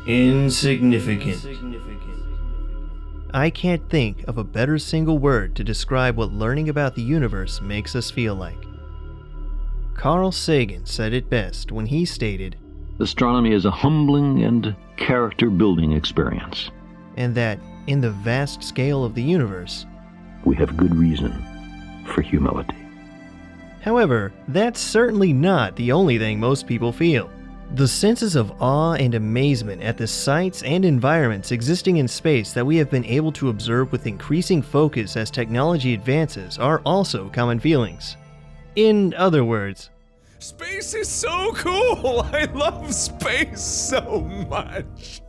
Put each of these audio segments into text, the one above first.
Insignificant. I can't think of a better single word to describe what learning about the universe makes us feel like. Carl Sagan said it best when he stated, "Astronomy is a humbling and character-building experience." And that, in the vast scale of the universe, we have good reason for humility. However, that's certainly not the only thing most people feel. The senses of awe and amazement at the sights and environments existing in space that we have been able to observe with increasing focus as technology advances are also common feelings. In other words, space is so cool! I love space so much!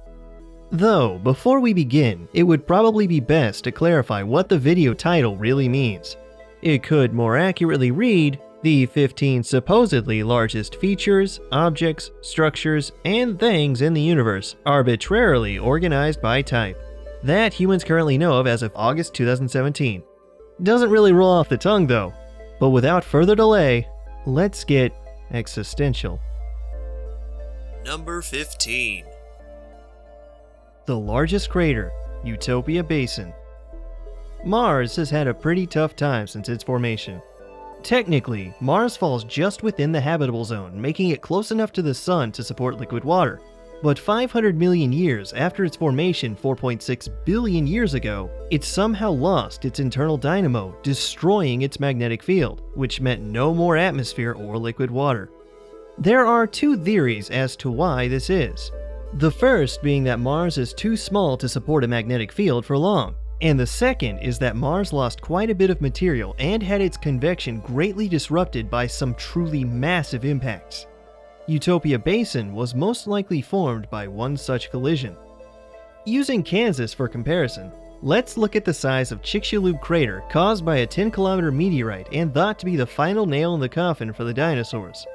Though, before we begin, it would probably be best to clarify what the video title really means. It could more accurately read, the 15 supposedly largest features, objects, structures, and things in the universe, arbitrarily organized by type, that humans currently know of as of August 2017. Doesn't really roll off the tongue though. But without further delay, let's get existential. Number 15. The largest crater, Utopia Basin. Mars has had a pretty tough time since its formation. Technically, Mars falls just within the habitable zone, making it close enough to the Sun to support liquid water. But 500 million years after its formation 4.6 billion years ago, it somehow lost its internal dynamo, destroying its magnetic field, which meant no more atmosphere or liquid water. There are two theories as to why this is. The first being that Mars is too small to support a magnetic field for long, and the second is that Mars lost quite a bit of material and had its convection greatly disrupted by some truly massive impacts. Utopia Basin was most likely formed by one such collision. Using Kansas for comparison, let's look at the size of Chicxulub crater caused by a 10-kilometer meteorite and thought to be the final nail in the coffin for the dinosaurs.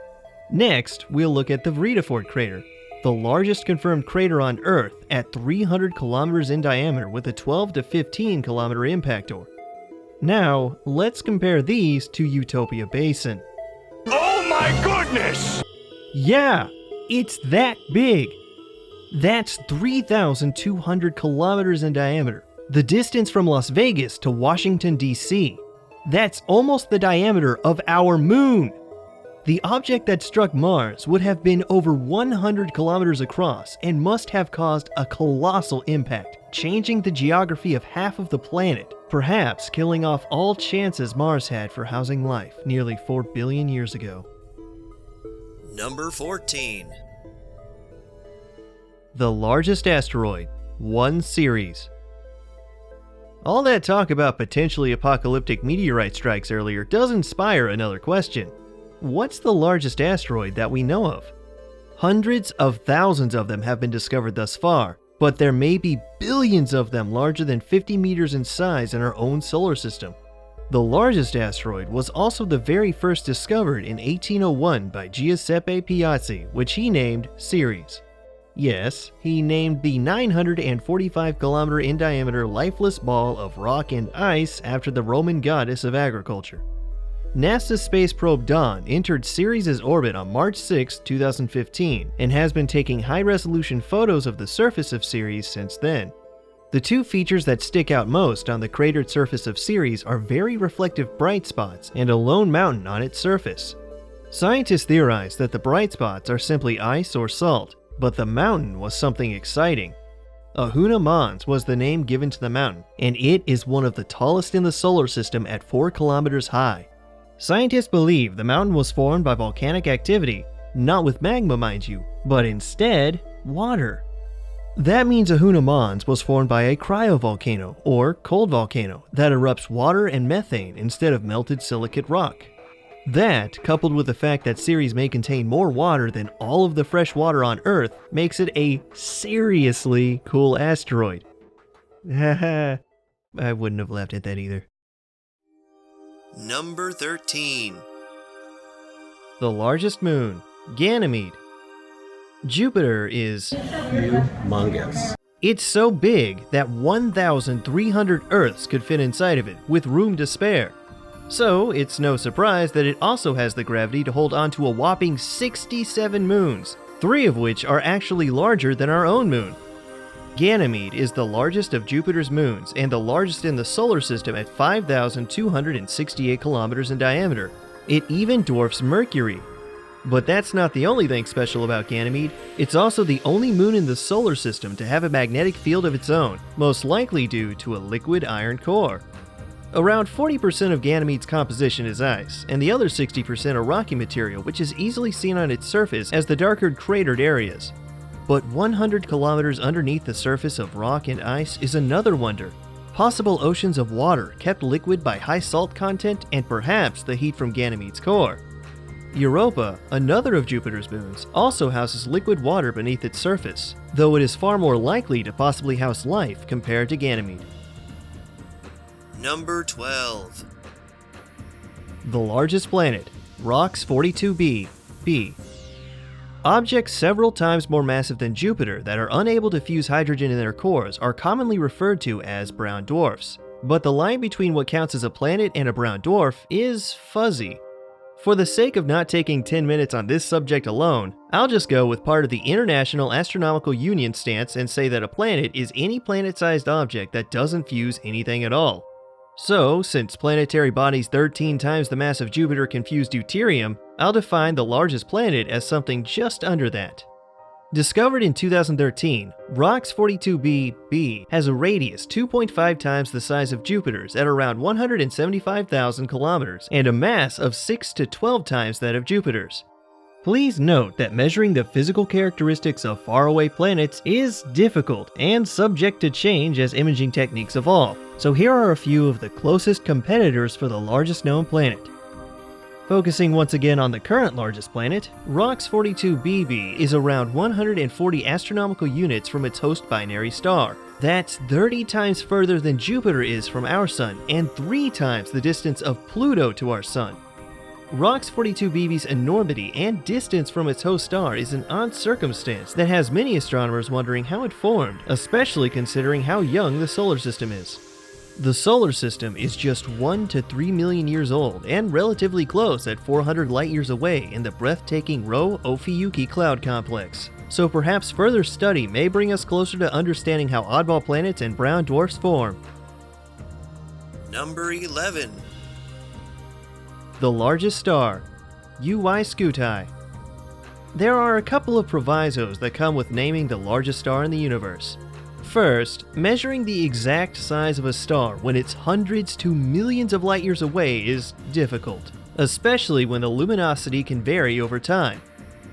Next, we'll look at the Vredefort crater, the largest confirmed crater on Earth at 300 kilometers in diameter with a 12 to 15 kilometer impactor. Now, let's compare these to Utopia Basin. Oh my goodness! Yeah, it's that big. That's 3,200 kilometers in diameter, the distance from Las Vegas to Washington, D.C. That's almost the diameter of our moon. The object that struck Mars would have been over 100 kilometers across and must have caused a colossal impact, changing the geography of half of the planet, perhaps killing off all chances Mars had for housing life nearly 4 billion years ago. Number 14. The largest asteroid, 1 Ceres. All that talk about potentially apocalyptic meteorite strikes earlier does inspire another question. What's the largest asteroid that we know of? Hundreds of thousands of them have been discovered thus far, but there may be billions of them larger than 50 meters in size in our own solar system. The largest asteroid was also the very first discovered in 1801 by Giuseppe Piazzi, which he named Ceres. Yes, he named the 945 kilometer in diameter lifeless ball of rock and ice after the Roman goddess of agriculture. NASA's space probe Dawn entered Ceres' orbit on March 6, 2015, and has been taking high-resolution photos of the surface of Ceres since then. The two features that stick out most on the cratered surface of Ceres are very reflective bright spots and a lone mountain on its surface. Scientists theorize that the bright spots are simply ice or salt, but the mountain was something exciting. Ahuna Mons was the name given to the mountain, and it is one of the tallest in the solar system at 4 kilometers high. Scientists believe the mountain was formed by volcanic activity, not with magma mind you, but instead, water. That means Ahuna Mons was formed by a cryovolcano, or cold volcano, that erupts water and methane instead of melted silicate rock. That, coupled with the fact that Ceres may contain more water than all of the fresh water on Earth, makes it a seriously cool asteroid. Haha, I wouldn't have laughed at that either. Number 13. The largest moon, Ganymede. Jupiter is Humongous. It's so big that 1,300 Earths could fit inside of it, with room to spare. So it's no surprise that it also has the gravity to hold on to a whopping 67 moons, 3 of which are actually larger than our own moon. Ganymede is the largest of Jupiter's moons and the largest in the solar system at 5,268 kilometers in diameter. It even dwarfs Mercury. But that's not the only thing special about Ganymede. It's also the only moon in the solar system to have a magnetic field of its own, most likely due to a liquid iron core. Around 40% of Ganymede's composition is ice, and the other 60% are rocky material, which is easily seen on its surface as the darker cratered areas. But 100 kilometers underneath the surface of rock and ice is another wonder. Possible oceans of water kept liquid by high salt content and perhaps the heat from Ganymede's core. Europa, another of Jupiter's moons, also houses liquid water beneath its surface, though it is far more likely to possibly house life compared to Ganymede. Number 12. The largest planet, ROX-42b, b. Objects several times more massive than Jupiter that are unable to fuse hydrogen in their cores are commonly referred to as brown dwarfs, but the line between what counts as a planet and a brown dwarf is fuzzy. For the sake of not taking 10 minutes on this subject alone, I'll just go with part of the International Astronomical Union stance and say that a planet is any planet-sized object that doesn't fuse anything at all. So, since planetary bodies 13 times the mass of Jupiter can fuse deuterium, I'll define the largest planet as something just under that. Discovered in 2013, ROX-42b has a radius 2.5 times the size of Jupiter's at around 175,000 kilometers and a mass of 6 to 12 times that of Jupiter's. Please note that measuring the physical characteristics of faraway planets is difficult and subject to change as imaging techniques evolve, so here are a few of the closest competitors for the largest known planet. Focusing once again on the current largest planet, ROX-42b is around 140 astronomical units from its host binary star. That's 30 times further than Jupiter is from our Sun, and 3 times the distance of Pluto to our Sun. ROX-42b's enormity and distance from its host star is an odd circumstance that has many astronomers wondering how it formed, especially considering how young the solar system is. The solar system is just 1 to 3 million years old and relatively close at 400 light-years away in the breathtaking Rho-Ophiuchi cloud complex, so perhaps further study may bring us closer to understanding how oddball planets and brown dwarfs form. Number 11. The largest star, Scuti. There are a couple of provisos that come with naming the largest star in the universe. First, measuring the exact size of a star when it's hundreds to millions of light years away is difficult, especially when the luminosity can vary over time.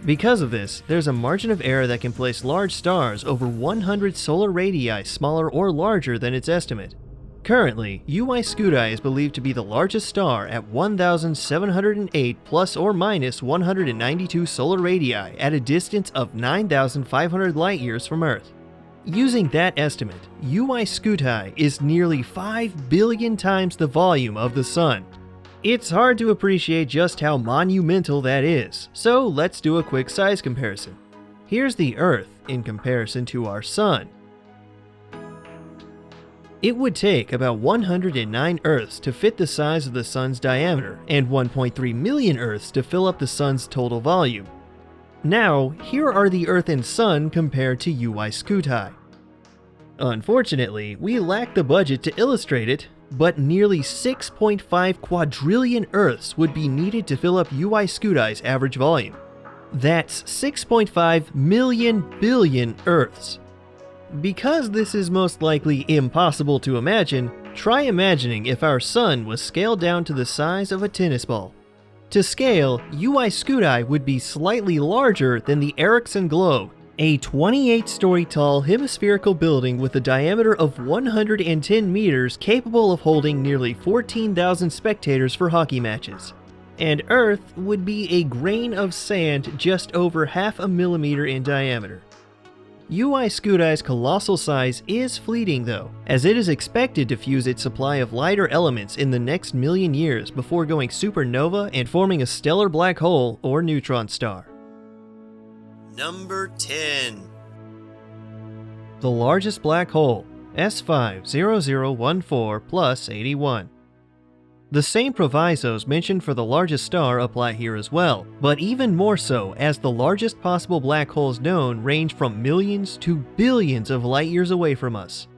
Because of this, there's a margin of error that can place large stars over 100 solar radii smaller or larger than its estimate. Currently, Scuti is believed to be the largest star at 1,708 plus or minus 192 solar radii at a distance of 9,500 light-years from Earth. Using that estimate, Scuti is nearly 5 billion times the volume of the Sun. It's hard to appreciate just how monumental that is, so let's do a quick size comparison. Here's the Earth in comparison to our Sun. It would take about 109 Earths to fit the size of the Sun's diameter, and 1.3 million Earths to fill up the Sun's total volume. Now, here are the Earth and Sun compared to Scuti. Unfortunately, we lack the budget to illustrate it, but nearly 6.5 quadrillion Earths would be needed to fill up Scuti's average volume. That's 6.5 million billion Earths. Because this is most likely impossible to imagine, try imagining if our Sun was scaled down to the size of a tennis ball. To scale, Scuti would be slightly larger than the Ericsson Globe, a 28-story tall hemispherical building with a diameter of 110 meters capable of holding nearly 14,000 spectators for hockey matches. And Earth would be a grain of sand just over half a millimeter in diameter. Scuti's colossal size is fleeting though, as it is expected to fuse its supply of lighter elements in the next million years before going supernova and forming a stellar black hole or neutron star. Number 10. The largest black hole, S50014 plus 81. The same provisos mentioned for the largest star apply here as well, but even more so as the largest possible black holes known range from millions to billions of light years away from us.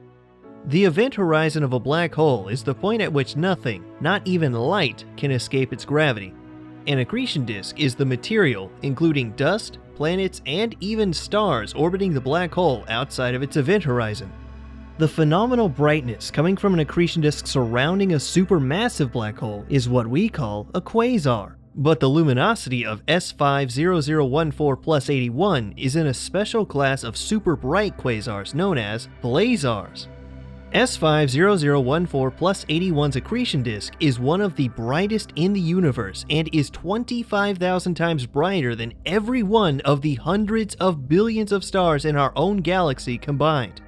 The event horizon of a black hole is the point at which nothing, not even light, can escape its gravity. An accretion disk is the material, including dust, planets, and even stars orbiting the black hole outside of its event horizon. The phenomenal brightness coming from an accretion disk surrounding a supermassive black hole is what we call a quasar. But the luminosity of S50014+81 is in a special class of super bright quasars known as blazars. S50014+81's accretion disk is one of the brightest in the universe and is 25,000 times brighter than every one of the hundreds of billions of stars in our own galaxy combined.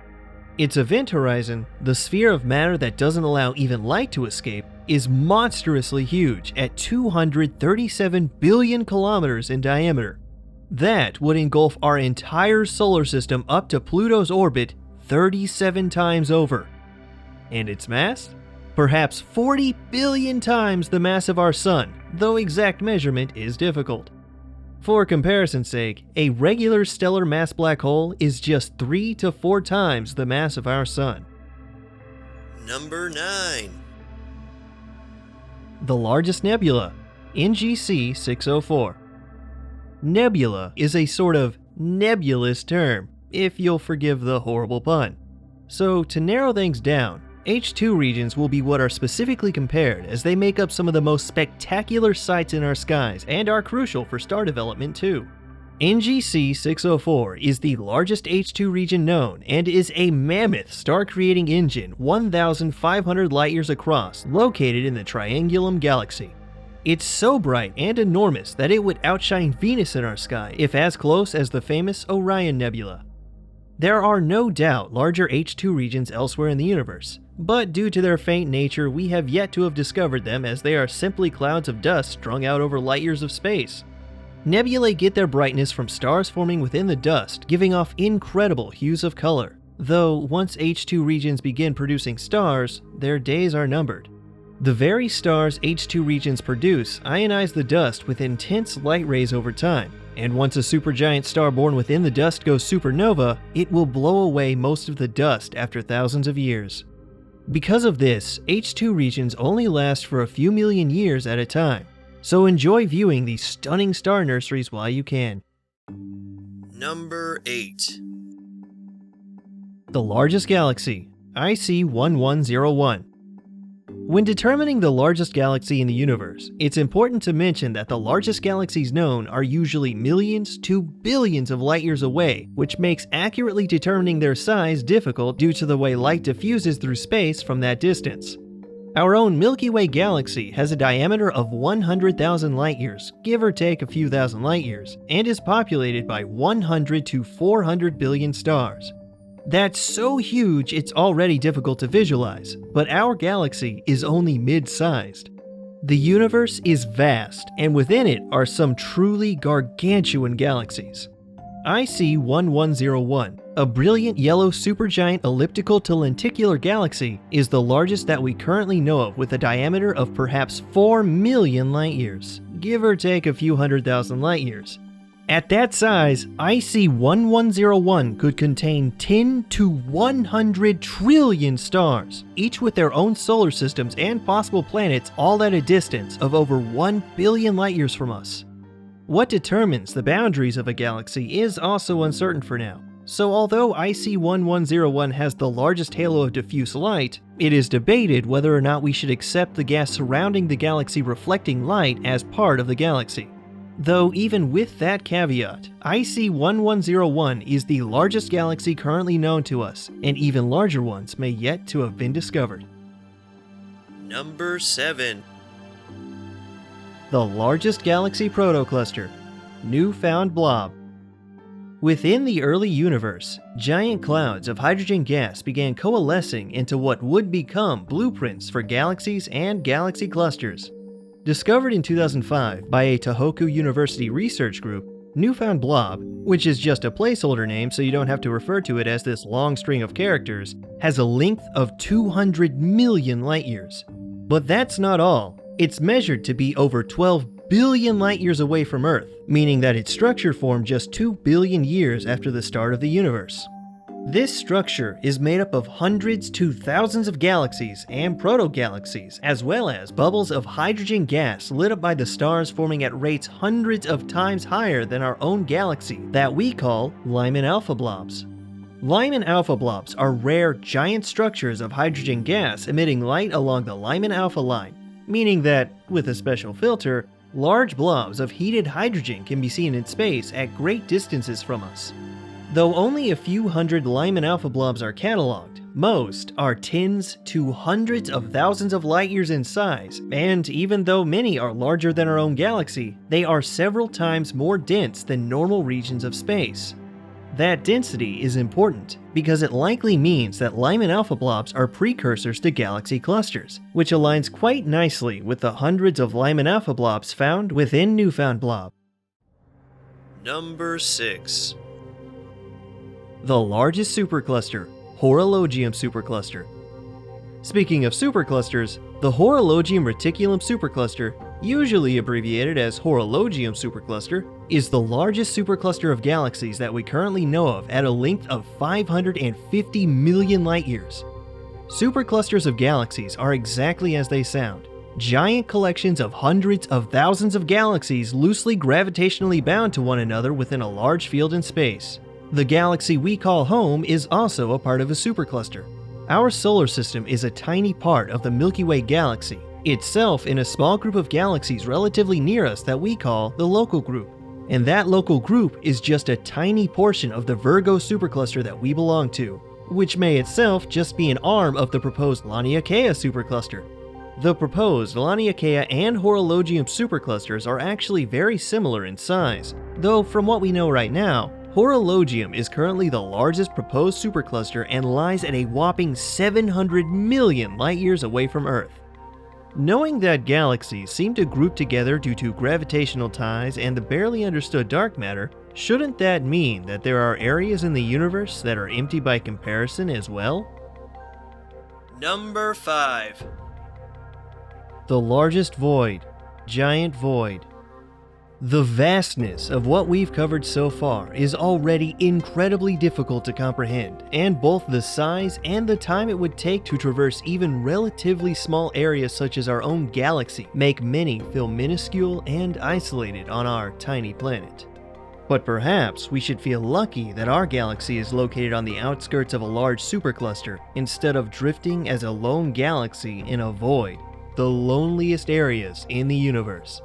Its event horizon, the sphere of matter that doesn't allow even light to escape, is monstrously huge at 237 billion kilometers in diameter. That would engulf our entire solar system up to Pluto's orbit 37 times over. And its mass? Perhaps 40 billion times the mass of our Sun, though exact measurement is difficult. For comparison's sake, a regular stellar mass black hole is just 3 to 4 times the mass of our Sun. Number 9. The largest nebula, NGC 604. Nebula is a sort of nebulous term, if you'll forgive the horrible pun. So to narrow things down, H2 regions will be what are specifically compared, as they make up some of the most spectacular sights in our skies and are crucial for star development too. NGC 604 is the largest H2 region known and is a mammoth star-creating engine 1,500 light-years across, located in the Triangulum Galaxy. It's so bright and enormous that it would outshine Venus in our sky if as close as the famous Orion Nebula. There are no doubt larger H2 regions elsewhere in the universe, but due to their faint nature, we have yet to have discovered them, as they are simply clouds of dust strung out over light years of space. Nebulae get their brightness from stars forming within the dust, giving off incredible hues of color. Though once H2 regions begin producing stars, their days are numbered. The very stars H2 regions produce ionize the dust with intense light rays over time, and once a supergiant star born within the dust goes supernova, it will blow away most of the dust after thousands of years. Because of this, H2 regions only last for a few million years at a time, so enjoy viewing these stunning star nurseries while you can. Number 8. The largest galaxy, IC 1101. When determining the largest galaxy in the universe, it's important to mention that the largest galaxies known are usually millions to billions of light years away, which makes accurately determining their size difficult due to the way light diffuses through space from that distance. Our own Milky Way galaxy has a diameter of 100,000 light years, give or take a few thousand light years, and is populated by 100 to 400 billion stars. That's so huge it's already difficult to visualize, but our galaxy is only mid-sized. The universe is vast, and within it are some truly gargantuan galaxies. IC 1101, a brilliant yellow supergiant elliptical to lenticular galaxy, is the largest that we currently know of, with a diameter of perhaps 4 million light years, give or take a few 100,000 light years. At that size, IC 1101 could contain 10 to 100 trillion stars, each with their own solar systems and possible planets, all at a distance of over 1 billion light years from us. What determines the boundaries of a galaxy is also uncertain for now. So although IC 1101 has the largest halo of diffuse light, it is debated whether or not we should accept the gas surrounding the galaxy reflecting light as part of the galaxy. Though even with that caveat, IC 1101 is the largest galaxy currently known to us, and even larger ones may yet to have been discovered. Number 7. The largest galaxy protocluster, Newfound Blob. Within the early universe, giant clouds of hydrogen gas began coalescing into what would become blueprints for galaxies and galaxy clusters. Discovered in 2005 by a Tohoku University research group, Newfound Blob, which is just a placeholder name so you don't have to refer to it as this long string of characters, has a length of 200 million light years. But that's not all. It's measured to be over 12 billion light years away from Earth, meaning that its structure formed just 2 billion years after the start of the universe. This structure is made up of hundreds to thousands of galaxies and proto-galaxies, as well as bubbles of hydrogen gas lit up by the stars forming at rates hundreds of times higher than our own galaxy that we call Lyman alpha blobs. Lyman alpha blobs are rare giant structures of hydrogen gas emitting light along the Lyman alpha line, meaning that, with a special filter, large blobs of heated hydrogen can be seen in space at great distances from us. Though only a few hundred Lyman alpha blobs are cataloged, most are tens to hundreds of thousands of light years in size, and even though many are larger than our own galaxy, they are several times more dense than normal regions of space. That density is important because it likely means that Lyman alpha blobs are precursors to galaxy clusters, which aligns quite nicely with the hundreds of Lyman alpha blobs found within Newfound Blob. Number 6. The largest supercluster, Horologium Supercluster. Speaking of superclusters, the Horologium-Reticulum Supercluster, usually abbreviated as Horologium Supercluster, is the largest supercluster of galaxies that we currently know of at a length of 550 million light years. Superclusters of galaxies are exactly as they sound. Giant collections of hundreds of thousands of galaxies loosely gravitationally bound to one another within a large field in space. The galaxy we call home is also a part of a supercluster. Our solar system is a tiny part of the Milky Way galaxy, itself in a small group of galaxies relatively near us that we call the local group. And that local group is just a tiny portion of the Virgo supercluster that we belong to, which may itself just be an arm of the proposed Laniakea supercluster. The proposed Laniakea and Horologium superclusters are actually very similar in size, though from what we know right now, Horologium is currently the largest proposed supercluster and lies at a whopping 700 million light years away from Earth. Knowing that galaxies seem to group together due to gravitational ties and the barely understood dark matter, shouldn't that mean that there are areas in the universe that are empty by comparison as well? Number 5. The largest void, giant void. The vastness of what we've covered so far is already incredibly difficult to comprehend, and both the size and the time it would take to traverse even relatively small areas such as our own galaxy make many feel minuscule and isolated on our tiny planet. But perhaps we should feel lucky that our galaxy is located on the outskirts of a large supercluster instead of drifting as a lone galaxy in a void, the loneliest areas in the universe.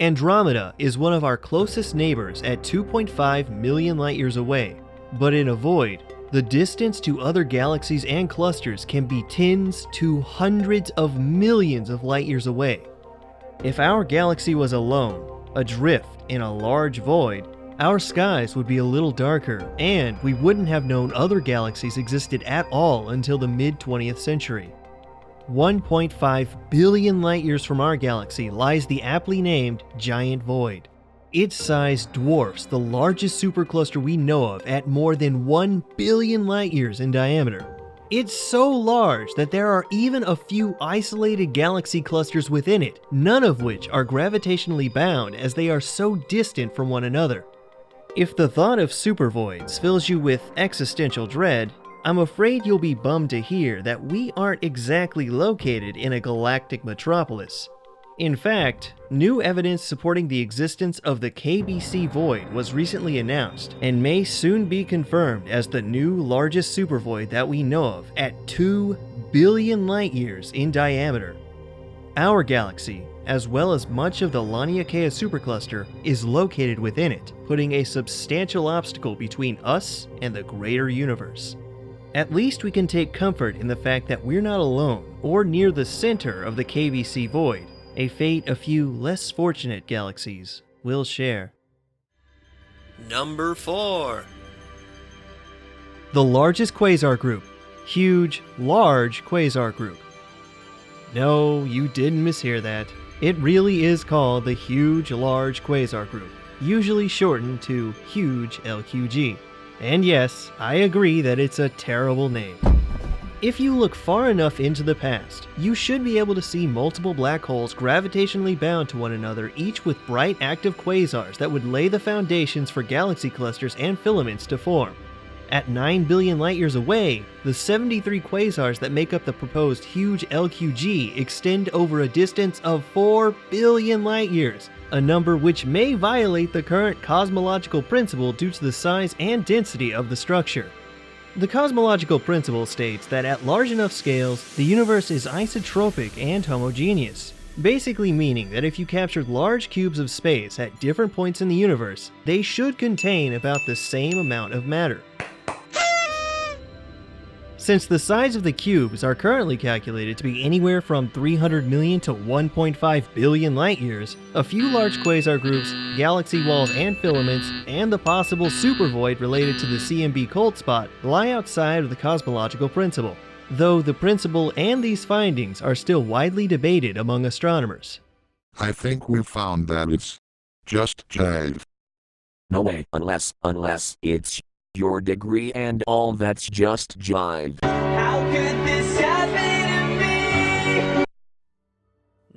Andromeda is one of our closest neighbors at 2.5 million light years away, but in a void, the distance to other galaxies and clusters can be tens to hundreds of millions of light years away. If our galaxy was alone, adrift in a large void, our skies would be a little darker, and we wouldn't have known other galaxies existed at all until the mid-20th century. 1.5 billion light years from our galaxy lies the aptly named Giant Void. Its size dwarfs the largest supercluster we know of at more than 1 billion light years in diameter. It's so large that there are even a few isolated galaxy clusters within it, none of which are gravitationally bound as they are so distant from one another. If the thought of supervoids fills you with existential dread, I'm afraid you'll be bummed to hear that we aren't exactly located in a galactic metropolis. In fact, new evidence supporting the existence of the KBC void was recently announced and may soon be confirmed as the new largest supervoid that we know of at 2 billion light years in diameter. Our galaxy, as well as much of the Laniakea supercluster, is located within it, putting a substantial obstacle between us and the greater universe. At least we can take comfort in the fact that we're not alone or near the center of the KBC void, a fate a few less fortunate galaxies will share. Number 4. The largest quasar group, Huge-Large Quasar Group. No, you didn't mishear that. It really is called the Huge-Large Quasar Group, usually shortened to Huge-LQG. And yes, I agree that it's a terrible name. If you look far enough into the past, you should be able to see multiple black holes gravitationally bound to one another, each with bright active quasars that would lay the foundations for galaxy clusters and filaments to form. At 9 billion light-years away, the 73 quasars that make up the proposed Huge-LQG extend over a distance of 4 billion light-years, a number which may violate the current cosmological principle due to the size and density of the structure. The cosmological principle states that at large enough scales, the universe is isotropic and homogeneous, basically meaning that if you captured large cubes of space at different points in the universe, they should contain about the same amount of matter. Since the size of the cubes are currently calculated to be anywhere from 300 million to 1.5 billion light-years, a few large quasar groups, galaxy walls and filaments, and the possible supervoid related to the CMB cold spot lie outside of the cosmological principle, though the principle and these findings are still widely debated among astronomers. I think we've found that it's just jive. No way, unless it's your degree and all that's just jive. How could this happen to me?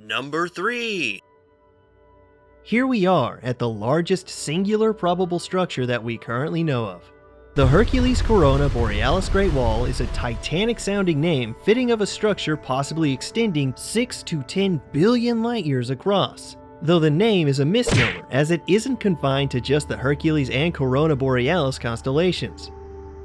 Number 3. Here we are at the largest singular probable structure that we currently know of. The Hercules Corona-Borealis Great Wall is a titanic-sounding name fitting of a structure possibly extending 6 to 10 billion light-years across. Though the name is a misnomer, as it isn't confined to just the Hercules and Corona-Borealis constellations.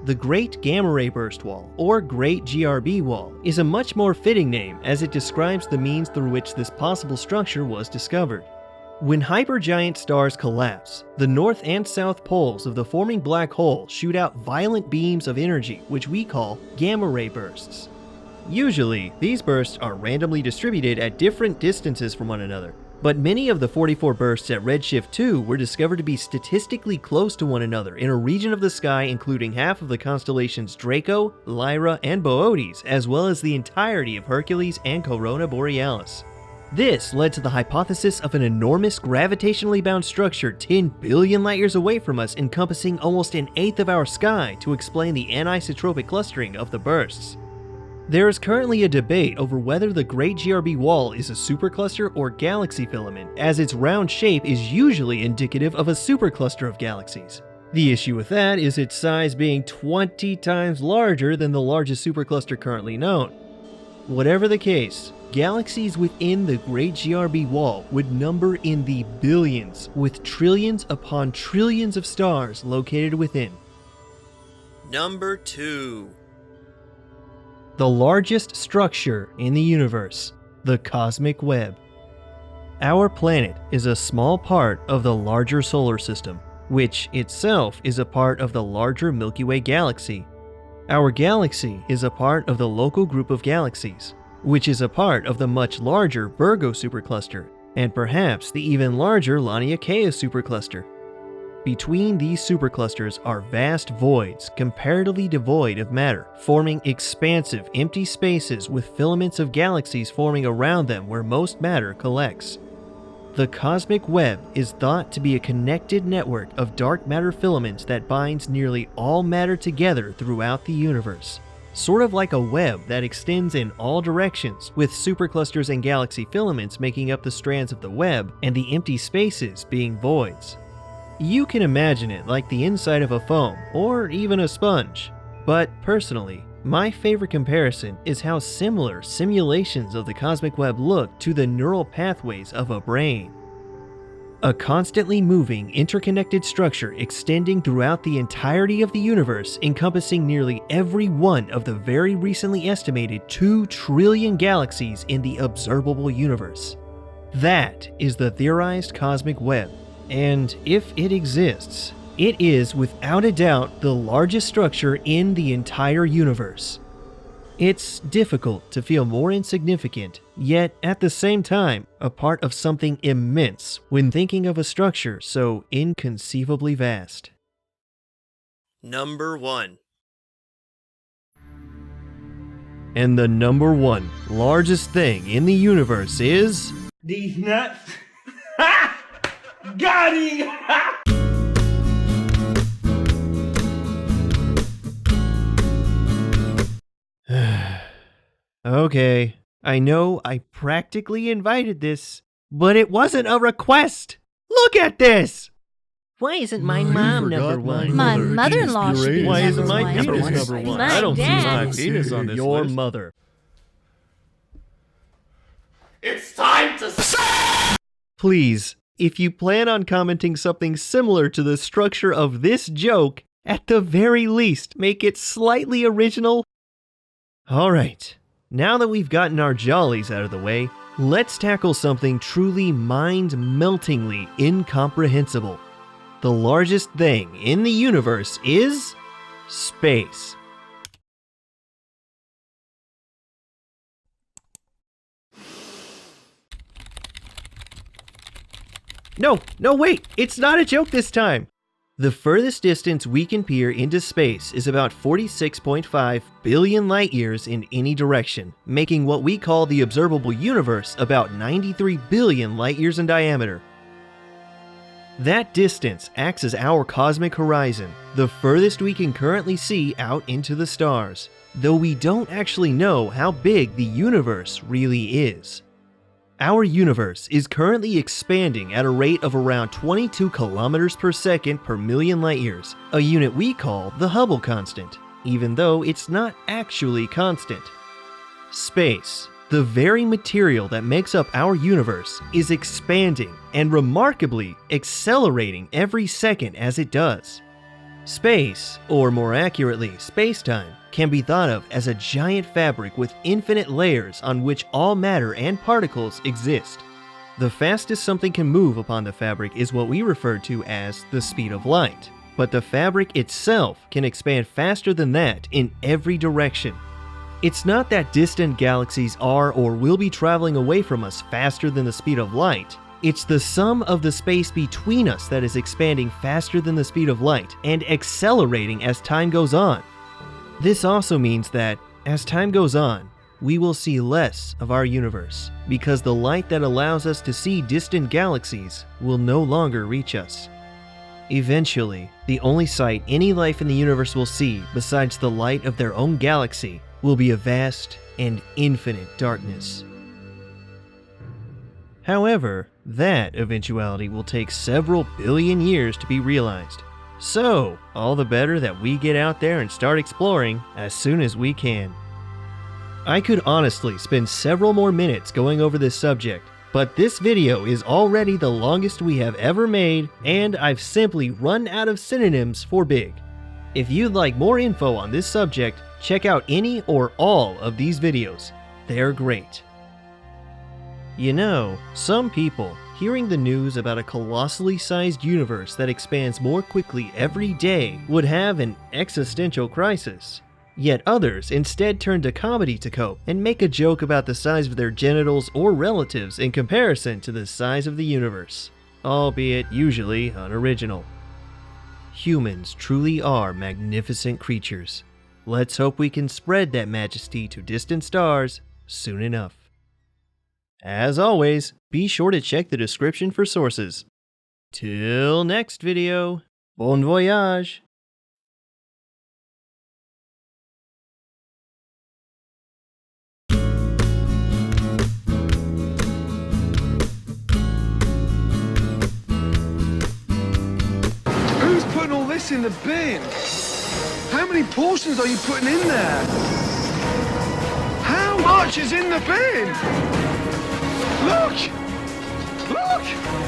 The Great Gamma Ray Burst Wall, or Great GRB Wall, is a much more fitting name as it describes the means through which this possible structure was discovered. When hypergiant stars collapse, the north and south poles of the forming black hole shoot out violent beams of energy, which we call gamma ray bursts. Usually, these bursts are randomly distributed at different distances from one another, but many of the 44 bursts at redshift 2 were discovered to be statistically close to one another in a region of the sky including half of the constellations Draco, Lyra, and Boötes, as well as the entirety of Hercules and Corona-Borealis. This led to the hypothesis of an enormous gravitationally bound structure 10 billion light-years away from us encompassing almost an eighth of our sky to explain the anisotropic clustering of the bursts. There is currently a debate over whether the Great GRB Wall is a supercluster or galaxy filament, as its round shape is usually indicative of a supercluster of galaxies. The issue with that is its size being 20 times larger than the largest supercluster currently known. Whatever the case, galaxies within the Great GRB Wall would number in the billions, with trillions upon trillions of stars located within. Number 2. The largest structure in the universe, the cosmic web. Our planet is a small part of the larger solar system, which itself is a part of the larger Milky Way galaxy. Our galaxy is a part of the local group of galaxies, which is a part of the much larger Virgo supercluster, and perhaps the even larger Laniakea supercluster. Between these superclusters are vast voids, comparatively devoid of matter, forming expansive, empty spaces with filaments of galaxies forming around them where most matter collects. The cosmic web is thought to be a connected network of dark matter filaments that binds nearly all matter together throughout the universe. Sort of like a web that extends in all directions, with superclusters and galaxy filaments making up the strands of the web, and the empty spaces being voids. You can imagine it like the inside of a foam, or even a sponge. But personally, my favorite comparison is how similar simulations of the cosmic web look to the neural pathways of a brain. A constantly moving, interconnected structure extending throughout the entirety of the universe, encompassing nearly every one of the very recently estimated 2 trillion galaxies in the observable universe. That is the theorized cosmic web. And if it exists, it is without a doubt the largest structure in the entire universe. It's difficult to feel more insignificant, yet at the same time, a part of something immense when thinking of a structure so inconceivably vast. Number 1. And the number 1 largest thing in the universe is... These nuts. Ha! Got him! Ha! Okay, I know I practically invited this, but it wasn't a request! Look at this! Why isn't my mom number one? My mother-in-law should be Why isn't number my one. penis number one? My I don't see my dad. penis on this Your list. mother. Please, if you plan on commenting something similar to the structure of this joke, at the very least, make it slightly original. Alright, now that we've gotten our jollies out of the way, let's tackle something truly mind-meltingly incomprehensible. The largest thing in the universe is space. No, wait! It's not a joke this time! The furthest distance we can peer into space is about 46.5 billion light years in any direction, making what we call the observable universe about 93 billion light years in diameter. That distance acts as our cosmic horizon, the furthest we can currently see out into the stars, though we don't actually know how big the universe really is. Our universe is currently expanding at a rate of around 22 kilometers per second per million light years, a unit we call the Hubble constant, even though it's not actually constant. Space, the very material that makes up our universe, is expanding and remarkably accelerating every second as it does. Space, or more accurately, space-time, can be thought of as a giant fabric with infinite layers on which all matter and particles exist. The fastest something can move upon the fabric is what we refer to as the speed of light, but the fabric itself can expand faster than that in every direction. It's not that distant galaxies are or will be traveling away from us faster than the speed of light. It's the sum of the space between us that is expanding faster than the speed of light and accelerating as time goes on. This also means that, as time goes on, we will see less of our universe, because the light that allows us to see distant galaxies will no longer reach us. Eventually, the only sight any life in the universe will see besides the light of their own galaxy will be a vast and infinite darkness. However, that eventuality will take several billion years to be realized. So, all the better that we get out there and start exploring as soon as we can. I could honestly spend several more minutes going over this subject, but this video is already the longest we have ever made, and I've simply run out of synonyms for big. If you'd like more info on this subject, check out any or all of these videos. They're great. You know, some people, hearing the news about a colossally sized universe that expands more quickly every day, would have an existential crisis. Yet others instead turn to comedy to cope and make a joke about the size of their genitals or relatives in comparison to the size of the universe, albeit usually unoriginal. Humans truly are magnificent creatures. Let's hope we can spread that majesty to distant stars soon enough. As always, be sure to check the description for sources. Till next video, bon voyage! Who's putting all this in the bin? How many portions are you putting in there? How much is in the bin? Look!